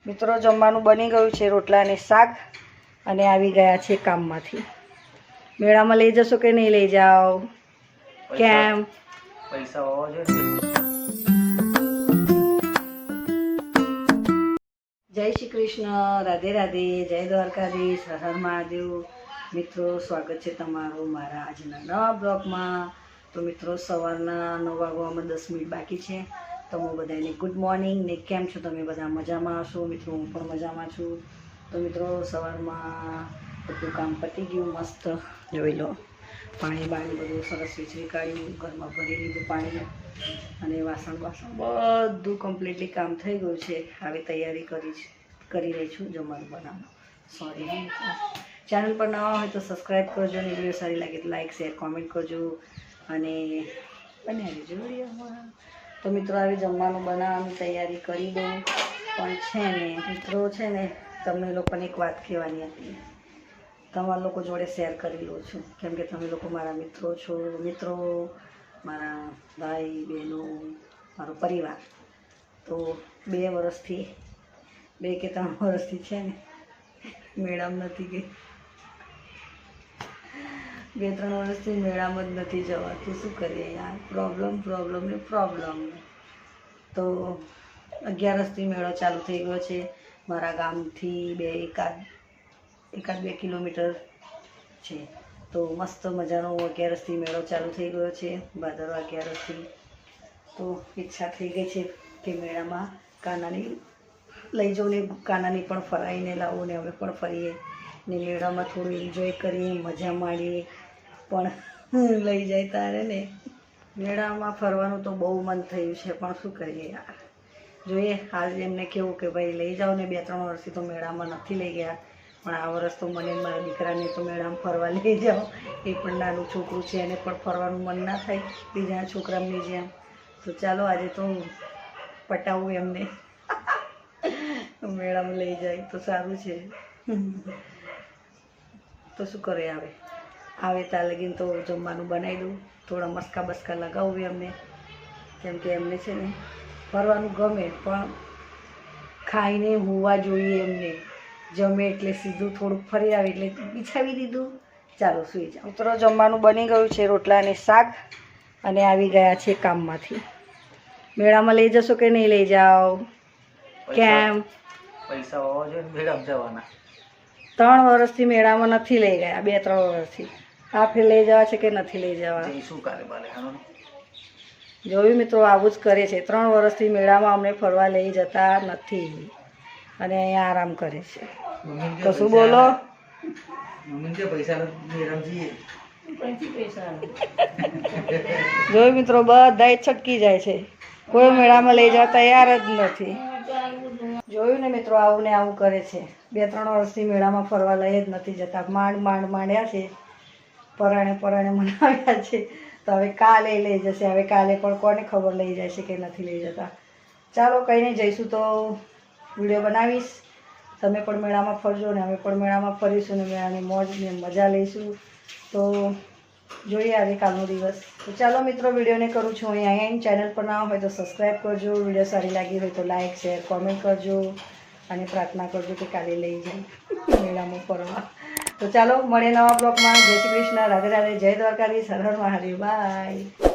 મિત્રો જમવાનું બની ગયું છે, રોટલા અને શાક, અને આવી ગયા છે કામમાંથી. મેળામાં લઈ જશો કે નહીં લઈ જાઓ? કેમ? પૈસા હોવા જોઈએ. જય શ્રી કૃષ્ણ, રાધે રાધે, જય દ્વારકાધીશ, હર હર મહાદેવ. મિત્રો સ્વાગત છે તમારું મારા આજના નવા બ્લોગમાં. તો મિત્રો સવારના 9 વાગવામાં 10 મિનિટ બાકી છે. તો હું બધાને ગુડ મોર્નિંગ ને કેમ છો તમે બધા? મજામાં હશો મિત્રો? હું પણ મજામાં છું. તો મિત્રો સવારમાં બધું કામ પતી ગયું, મસ્ત જોઈ લો. પાણી બધું સરસ વીછળી કાઢ્યું, ઘરમાં ભરી લીધું પાણી, અને વાસણ બધું કમ્પ્લીટલી કામ થઈ ગયું છે. હવે તૈયારી કરી રહી છું જમવાનું બનાવવાનું. સોરી, ચેનલ પર નવા હોય તો સબસ્ક્રાઈબ કરજો, અને વિડીયો સારી લાગે તો લાઈક શેર કોમેન્ટ કરજો, અને બનાવી દેજો વિડીયોમાં. તો મિત્રો આવી જમવાનું બનાવવાની તૈયારી કરી દઉં. પણ છે ને મિત્રો, છે ને તમને લોકોને એક વાત કહેવાની હતી, તમારા લોકો જોડે શેર કરી લઉં છું, કેમ કે તમે લોકો મારા મિત્રો છો. મિત્રો, મારા ભાઈ બહેનો, મારો પરિવાર. તો 2 વર્ષથી 2 કે 3 વર્ષથી છે ને મેળામાં નથી ગઈ. 2-3 વર્ષથી મેળામાં જ નથી જવાતું. શું કરીએ યાર, પ્રોબ્લેમ. તો 11થી મેળો ચાલુ થઈ ગયો છે. મારા ગામથી એકાદ 2 કિલોમીટર છે. તો મસ્ત મજાનો 11થી મેળો ચાલુ થઈ ગયો છે, ભાદરવા 11થી. તો ઈચ્છા થઈ ગઈ છે કે મેળામાં કાનાની લઈ જાઉં, ને કાનાની પણ ફરાઈને લાવું, ને અમે પણ ફરીએ, ને મેળામાં થોડું એન્જોય કરીએ, મજા માણીએ. પણ લઈ જાય તારે ને મેળામાં ફરવાનું તો બહુ મન થયું છે, પણ શું કરીએ યાર. જોઈએ આજ એમને કેવું કે ભાઈ લઈ જાઓ ને. 2-3 વર્ષથી તો મેળામાં નથી લઈ ગયા, પણ આ વર્ષ તો મને મારા દીકરાને તો મેળામાં ફરવા લઈ જાઓ. એ પણ નાનું છોકરું છે, એને પણ ફરવાનું મન ના થાય બીજા છોકરાની જેમ. તો ચાલો આજે તો પટાવું એમને, મેળામાં લઈ જાય તો સારું છે. તો શું કરે, આવે ત્યાં લગીને તો જમવાનું બનાવી દઉં, થોડા મસ્કા બસકા લગાવું એમને, કેમ કે એમને છે ને ફરવાનું ગમે, પણ ખાઈને હોવા જોઈએ એમને. જમે એટલે સીધું થોડુંક ફરી આવે એટલે બિછાવી દીધું, ચાલો સૂઈ જાઓ. મિત્રો જમવાનું બની ગયું છે, રોટલા અને શાક, અને આવી ગયા છે કામમાંથી. મેળામાં લઈ જશો કે નહીં લઈ જાઓ? કેમ? પૈસા હોવા જોઈએ મેળામાં જવાના. 3 વર્ષથી મેળામાં નથી લઈ ગયા, 2-3 વર્ષથી. આ ફેર લઈ જવા છે કે નથી લઈ જવા? શું કરે બાલે જોયું મિત્રો, આવું જ કરે છે. 3 વર્ષથી મેળામાં અમને ફરવા લઈ જતા નથી, અને અહીંયા આરામ કરે છે. તો શું બોલો? જોયું મિત્રો, બધા છટકી જાય છે, કોઈ મેળામાં લઈ જવા તૈયાર જ નથી. જોયું ને મિત્રો, આવું ને આવું કરે છે. 2-3 વર્ષથી મેળામાં ફરવા લઈ જ નથી જતા. માંડ્યા છે, પરાણે મનાવ્યા છે. તો હવે કાલે લઈ જશે. હવે કાલે પણ કોને ખબર લઈ જાય છે કે નથી લઈ જતા. ચાલો કંઈ નહીં, જઈશું તો વિડીયો બનાવીશ. તમે પણ મેળામાં ફરજો, ને અમે પણ મેળામાં ફરીશું, ને મેળાની મોજને મજા લઈશું. તો જોઈએ હવે કાલનો દિવસ. તો ચાલો મિત્રો, વિડીયોને કરું છું અહીંયા. ચેનલ પર ના હોય તો સબસ્ક્રાઈબ કરજો, વિડીયો સારી લાગી હોય તો લાઈક શેર કોમેન્ટ કરજો, અને પ્રાર્થના કરજો કે કાલે લઈ જાય મેળામાં ફરવા. તો ચાલો મળે નવા બ્લોગમાં. જય શ્રી કૃષ્ણ, રાધે રાધે, જય દ્વારકાધીશ, હર હર મહાદેવ, બાય.